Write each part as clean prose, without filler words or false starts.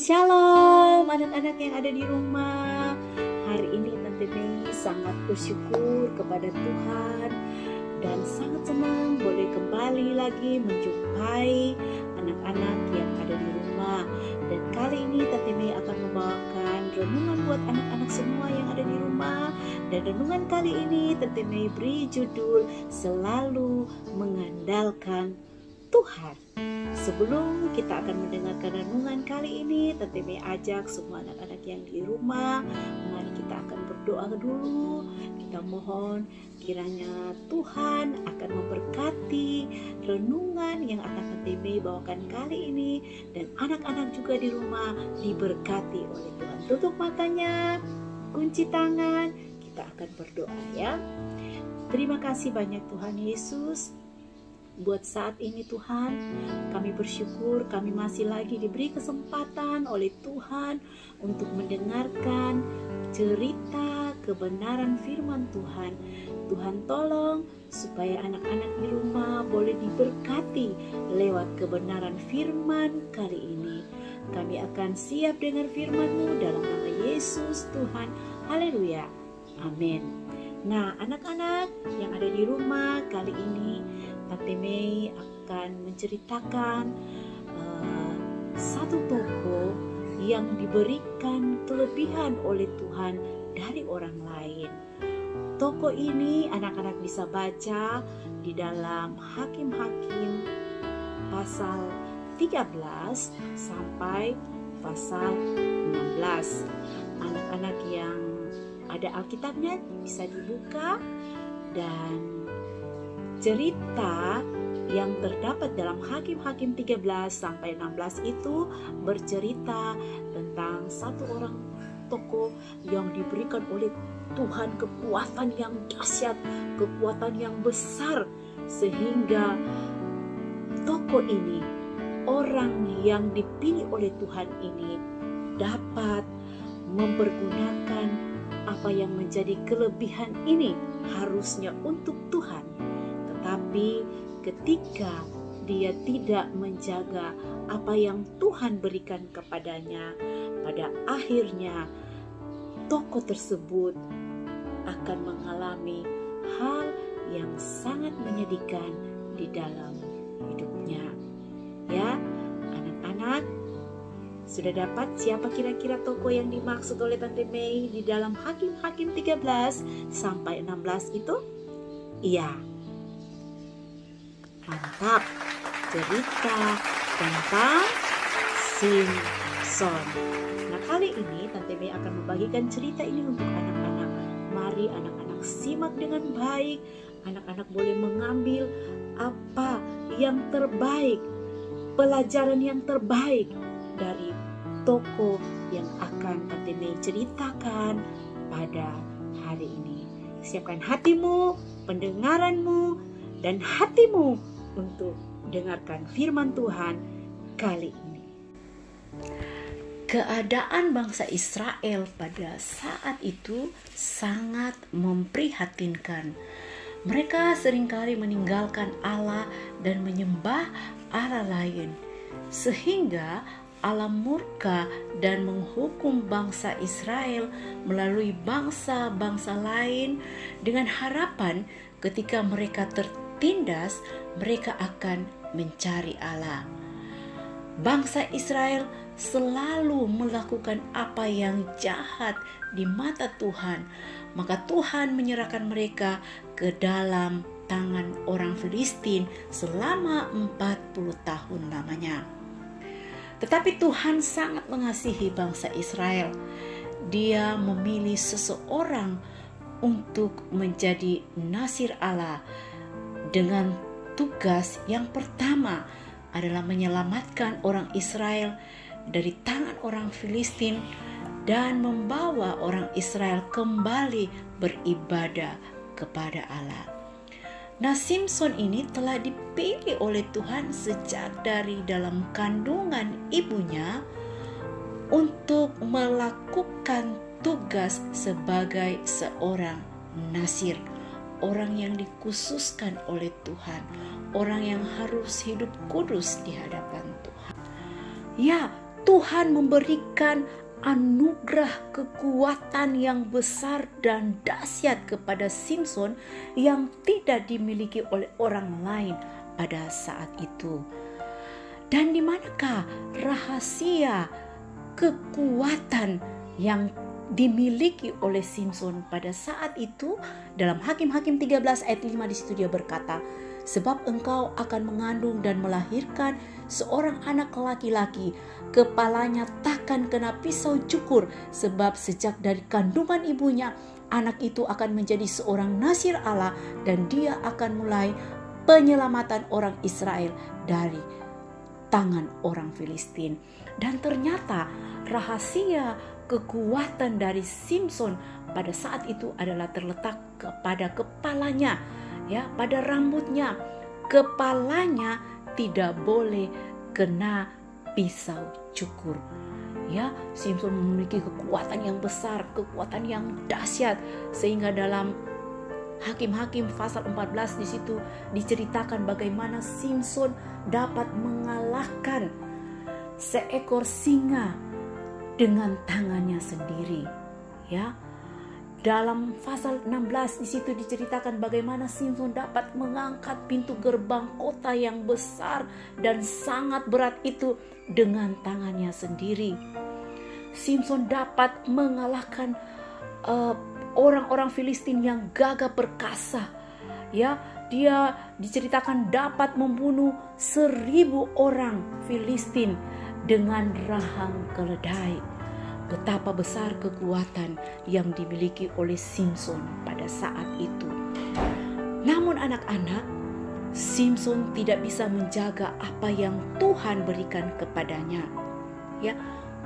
Shalom anak-anak yang ada di rumah. Hari ini Tante Mei sangat bersyukur kepada Tuhan dan sangat senang boleh kembali lagi menjumpai anak-anak yang ada di rumah. Dan kali ini Tante Mei akan membawakan renungan buat anak-anak semua yang ada di rumah. Dan renungan kali ini Tante Mei beri judul Selalu Mengandalkan Tuhan. Sebelum kita akan mendengarkan renungan kali ini, Tante Mei ajak semua anak-anak yang di rumah, mari kita akan berdoa dulu. Kita mohon kiranya Tuhan akan memberkati renungan yang akan Tante Mei bawakan kali ini, dan anak-anak juga di rumah diberkati oleh Tuhan. Tutup matanya, kunci tangan, kita akan berdoa ya. Terima kasih banyak Tuhan Yesus. Buat saat ini Tuhan, kami bersyukur kami masih lagi diberi kesempatan oleh Tuhan untuk mendengarkan cerita kebenaran firman Tuhan. Tuhan tolong supaya anak-anak di rumah boleh diberkati lewat kebenaran firman kali ini. Kami akan siap dengar firman-Mu dalam nama Yesus Tuhan. Haleluya. Amin. Nah, anak-anak yang ada di rumah kali ini, Tante Mei akan menceritakan satu tokoh yang diberikan kelebihan oleh Tuhan dari orang lain. Tokoh ini anak-anak bisa baca di dalam Hakim-Hakim pasal 13 sampai pasal 16. Anak-anak yang ada Alkitabnya bisa dibuka, dan cerita yang terdapat dalam Hakim-Hakim 13 sampai 16 itu bercerita tentang satu orang tokoh yang diberikan oleh Tuhan kekuatan yang dahsyat, kekuatan yang besar, sehingga tokoh ini, orang yang dipilih oleh Tuhan ini, dapat mempergunakan apa yang menjadi kelebihan ini harusnya untuk Tuhan. Tapi ketika dia tidak menjaga apa yang Tuhan berikan kepadanya, pada akhirnya tokoh tersebut akan mengalami hal yang sangat menyedihkan di dalam hidupnya. Ya, anak-anak, sudah dapat siapa kira-kira tokoh yang dimaksud oleh Tante Mei di dalam Hakim-Hakim 13 sampai 16 itu? Iya. Mantap, cerita tentang Simson. Nah, kali ini Tante Mei akan membagikan cerita ini untuk anak-anak. Mari anak-anak simak dengan baik. Anak-anak boleh mengambil apa yang terbaik, pelajaran yang terbaik dari tokoh yang akan Tante Mei ceritakan pada hari ini. Siapkan hatimu, pendengaranmu, dan hatimu untuk dengarkan firman Tuhan kali ini. Keadaan bangsa Israel pada saat itu sangat memprihatinkan. Mereka seringkali meninggalkan Allah dan menyembah Allah lain, sehingga Allah murka dan menghukum bangsa Israel melalui bangsa-bangsa lain dengan harapan ketika mereka tertindas, mereka akan mencari Allah. Bangsa Israel selalu melakukan apa yang jahat di mata Tuhan, maka Tuhan menyerahkan mereka ke dalam tangan orang Filistin selama 40 tahun lamanya. Tetapi Tuhan sangat mengasihi bangsa Israel. Dia memilih seseorang untuk menjadi Nasir Allah dengan tugas yang pertama adalah menyelamatkan orang Israel dari tangan orang Filistin dan membawa orang Israel kembali beribadah kepada Allah. Nah, Simson ini telah dipilih oleh Tuhan sejak dari dalam kandungan ibunya untuk melakukan tugas sebagai seorang Nasir, orang yang dikhususkan oleh Tuhan, orang yang harus hidup kudus di hadapan Tuhan. Ya, Tuhan memberikan anugerah kekuatan yang besar dan dahsyat kepada Simson yang tidak dimiliki oleh orang lain pada saat itu. Dan di manakah rahasia kekuatan yang dimiliki oleh Simson pada saat itu? Dalam Hakim-Hakim 13 ayat 5 di situ dia berkata, sebab engkau akan mengandung dan melahirkan seorang anak laki-laki, kepalanya takkan kena pisau cukur, sebab sejak dari kandungan ibunya anak itu akan menjadi seorang nasir Allah, dan dia akan mulai penyelamatan orang Israel dari tangan orang Filistin. Dan ternyata rahasia kekuatan dari Simson pada saat itu adalah terletak kepada kepalanya, ya, pada rambutnya. Kepalanya tidak boleh kena pisau cukur. Ya, Simson memiliki kekuatan yang besar, kekuatan yang dahsyat, sehingga dalam Hakim-Hakim pasal 14 di situ diceritakan bagaimana Simson dapat mengalahkan seekor singa dengan tangannya sendiri. Ya, dalam pasal 16 di situ diceritakan bagaimana Simson dapat mengangkat pintu gerbang kota yang besar dan sangat berat itu dengan tangannya sendiri. Simson dapat mengalahkan orang-orang Filistin yang gagah perkasa. Ya, dia diceritakan dapat membunuh 1000 orang Filistin dengan rahang keledai. Betapa besar kekuatan yang dimiliki oleh Simson pada saat itu. Namun anak-anak, Simson tidak bisa menjaga apa yang Tuhan berikan kepadanya. Ya,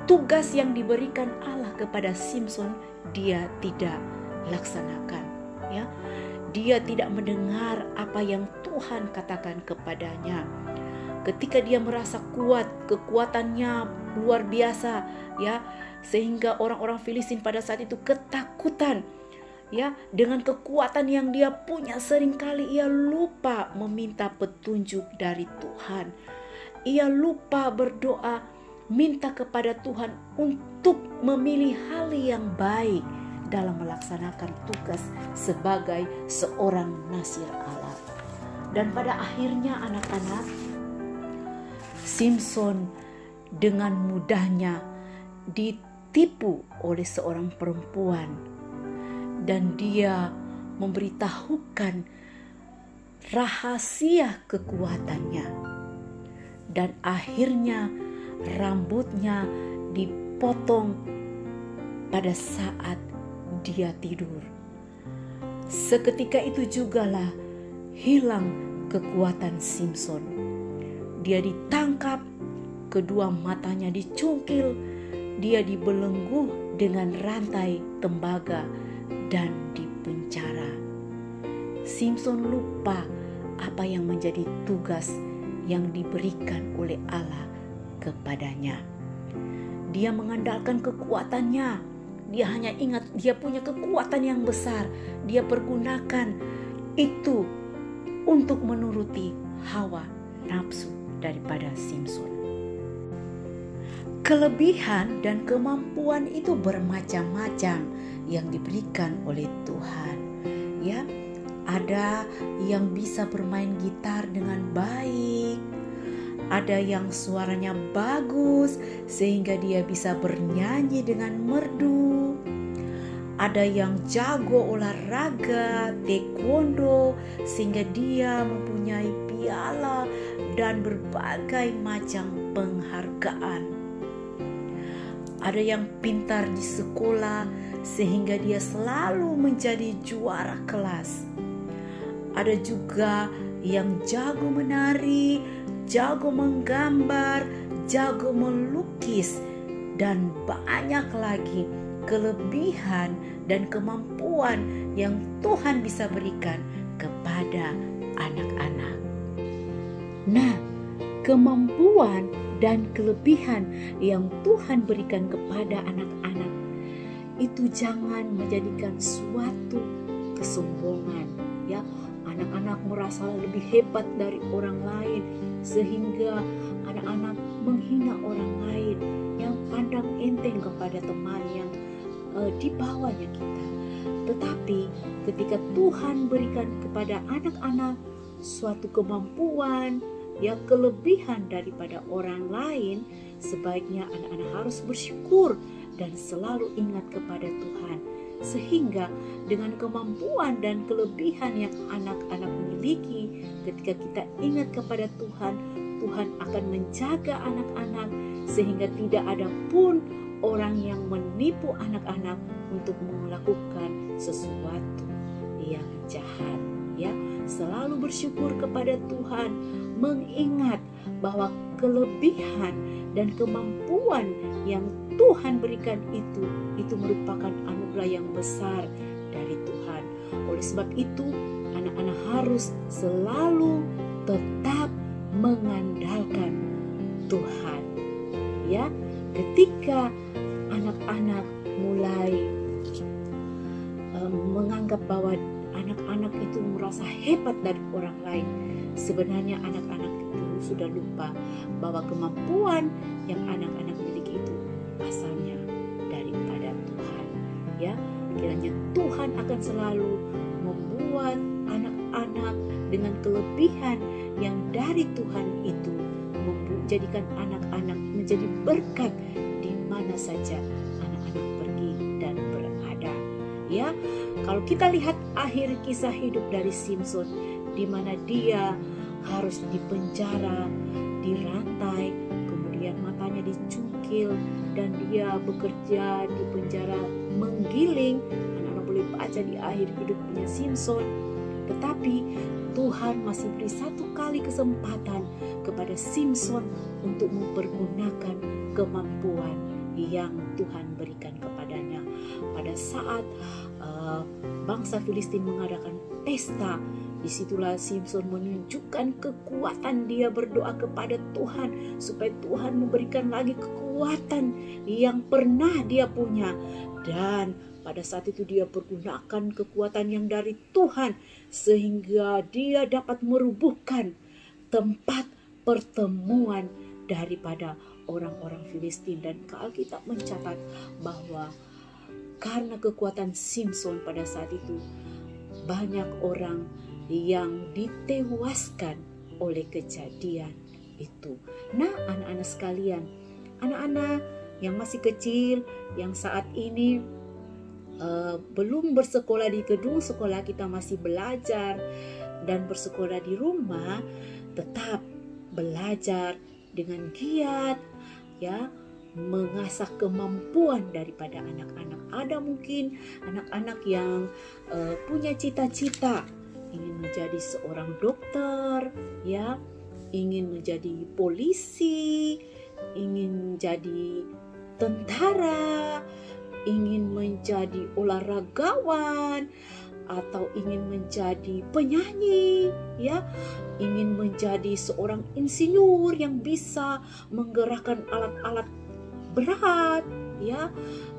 tugas yang diberikan Allah kepada Simson dia tidak laksanakan. Ya, dia tidak mendengar apa yang Tuhan katakan kepadanya. Ketika dia merasa kuat, kekuatannya luar biasa, ya, sehingga orang-orang Filistin pada saat itu ketakutan. Ya, dengan kekuatan yang dia punya, seringkali ia lupa meminta petunjuk dari Tuhan. Ia lupa berdoa, minta kepada Tuhan untuk memilih hal yang baik dalam melaksanakan tugas sebagai seorang nasir Allah. Dan pada akhirnya anak-anak, Simson dengan mudahnya ditipu oleh seorang perempuan, dan dia memberitahukan rahasia kekuatannya, dan akhirnya rambutnya dipotong pada saat dia tidur. Seketika itu jugalah hilang kekuatan Simson. Dia ditangkap, kedua matanya dicungkil, dia dibelenggu dengan rantai tembaga dan dipenjara. Simson lupa apa yang menjadi tugas yang diberikan oleh Allah kepadanya. Dia mengandalkan kekuatannya. Dia hanya ingat dia punya kekuatan yang besar. Dia pergunakan itu untuk menuruti hawa nafsu daripada Simson. Kelebihan dan kemampuan itu bermacam-macam yang diberikan oleh Tuhan. Ya, ada yang bisa bermain gitar dengan baik, ada yang suaranya bagus sehingga dia bisa bernyanyi dengan merdu, ada yang jago olahraga taekwondo sehingga dia mempunyai piala dan berbagai macam penghargaan. Ada yang pintar di sekolah sehingga dia selalu menjadi juara kelas. Ada juga yang jago menari, jago menggambar, jago melukis, dan banyak lagi kelebihan dan kemampuan yang Tuhan bisa berikan kepada anak-anak. Nah, kemampuan dan kelebihan yang Tuhan berikan kepada anak-anak itu jangan menjadikan suatu kesombongan, ya. Anak-anak merasa lebih hebat dari orang lain sehingga anak-anak menghina orang lain, yang pandang enteng kepada teman yang di bawahnya kita. Tetapi ketika Tuhan berikan kepada anak-anak suatu kemampuan, ya, kelebihan daripada orang lain, sebaiknya anak-anak harus bersyukur dan selalu ingat kepada Tuhan. Sehingga dengan kemampuan dan kelebihan yang anak-anak miliki, ketika kita ingat kepada Tuhan, Tuhan akan menjaga anak-anak sehingga tidak ada pun orang yang menipu anak-anak untuk melakukan sesuatu yang jahat, ya. Selalu bersyukur kepada Tuhan, mengingat bahwa kelebihan dan kemampuan yang Tuhan berikan itu merupakan anugerah yang besar dari Tuhan. Oleh sebab itu, anak-anak harus selalu tetap mengandalkan Tuhan, ya. Ketika anak-anak mulai menganggap bahwa anak-anak itu merasa hebat dari orang lain, sebenarnya anak-anak itu sudah lupa bahwa kemampuan yang anak-anak miliki itu asalnya daripada Tuhan, ya. Kiranya Tuhan akan selalu membuat anak-anak dengan kelebihan yang dari Tuhan itu menjadikan anak-anak menjadi berkat di mana saja anak-anak pergi dan berada, ya. Kalau kita lihat akhir kisah hidup dari Simson, di mana dia harus dipenjara, dirantai, kemudian matanya dicungkil, dan dia bekerja di penjara menggiling. Anak-anak boleh baca di akhir hidupnya Simson. Tetapi Tuhan masih beri satu kali kesempatan kepada Simson untuk mempergunakan kemampuan yang Tuhan berikan kepadanya. Pada saat bangsa Filistin mengadakan pesta, disitulah Simson menunjukkan kekuatan. Dia berdoa kepada Tuhan supaya Tuhan memberikan lagi kekuatan yang pernah dia punya. Dan pada saat itu dia pergunakan kekuatan yang dari Tuhan sehingga dia dapat merubuhkan tempat pertemuan daripada orang-orang Filistin. Dan Alkitab mencatat bahwa karena kekuatan Simson pada saat itu, banyak orang yang ditewaskan oleh kejadian itu. Nah, anak-anak sekalian, anak-anak yang masih kecil, yang saat ini belum bersekolah di gedung sekolah, kita masih belajar dan bersekolah di rumah, tetap belajar dengan giat, ya, mengasah kemampuan daripada anak-anak. Ada mungkin anak-anak yang punya cita-cita ingin menjadi seorang dokter, ya, ingin menjadi polisi, ingin menjadi tentara, ingin menjadi olahragawan, atau ingin menjadi penyanyi, ya, ingin menjadi seorang insinyur yang bisa menggerakkan alat-alat berat, ya.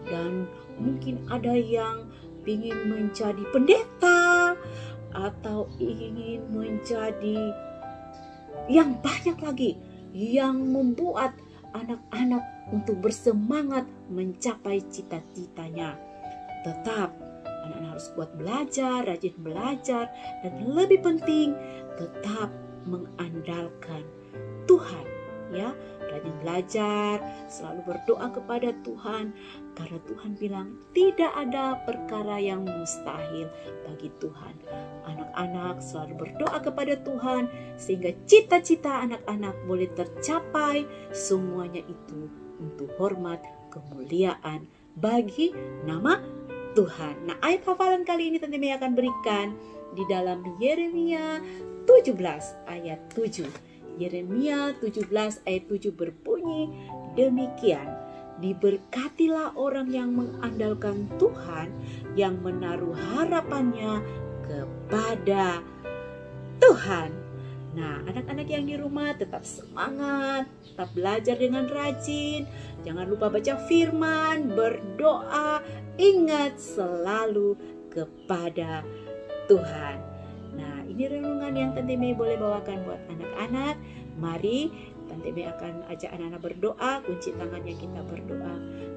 Dan mungkin ada yang ingin menjadi pendeta atau ingin menjadi yang banyak lagi yang membuat anak-anak untuk bersemangat mencapai cita-citanya. Tetap anak-anak harus kuat belajar, rajin belajar, dan lebih penting tetap mengandalkan Tuhan, ya. Rajin belajar, selalu berdoa kepada Tuhan, karena Tuhan bilang tidak ada perkara yang mustahil bagi Tuhan. Anak-anak selalu berdoa kepada Tuhan sehingga cita-cita anak-anak boleh tercapai, semuanya itu untuk hormat kemuliaan bagi nama Tuhan. Nah, ayat hafalan kali ini Tante Mei akan berikan di dalam Yeremia 17 ayat 7. Yeremia 17 ayat 7 berbunyi demikian. Diberkatilah orang yang mengandalkan Tuhan, yang menaruh harapannya kepada Tuhan. Nah, anak-anak yang di rumah tetap semangat, tetap belajar dengan rajin. Jangan lupa baca firman, berdoa, ingat selalu kepada Tuhan. Nah, ini renungan yang Tante Mei boleh bawakan buat anak-anak. Mari Tante Mei akan ajak anak-anak berdoa, kunci tangannya kita berdoa.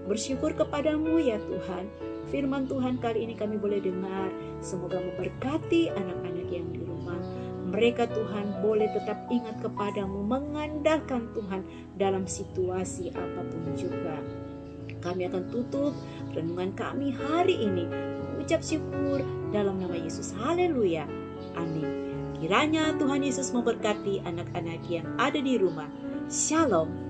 Bersyukur kepadamu ya Tuhan. Firman Tuhan kali ini kami boleh dengar. Semoga memberkati anak-anak yang di rumah. Mereka Tuhan boleh tetap ingat kepadamu, mengandalkan Tuhan dalam situasi apapun juga. Kami akan tutup renungan kami hari ini. Mengucap syukur dalam nama Yesus. Haleluya. Amin. Kiranya Tuhan Yesus memberkati anak-anak yang ada di rumah. Shalom.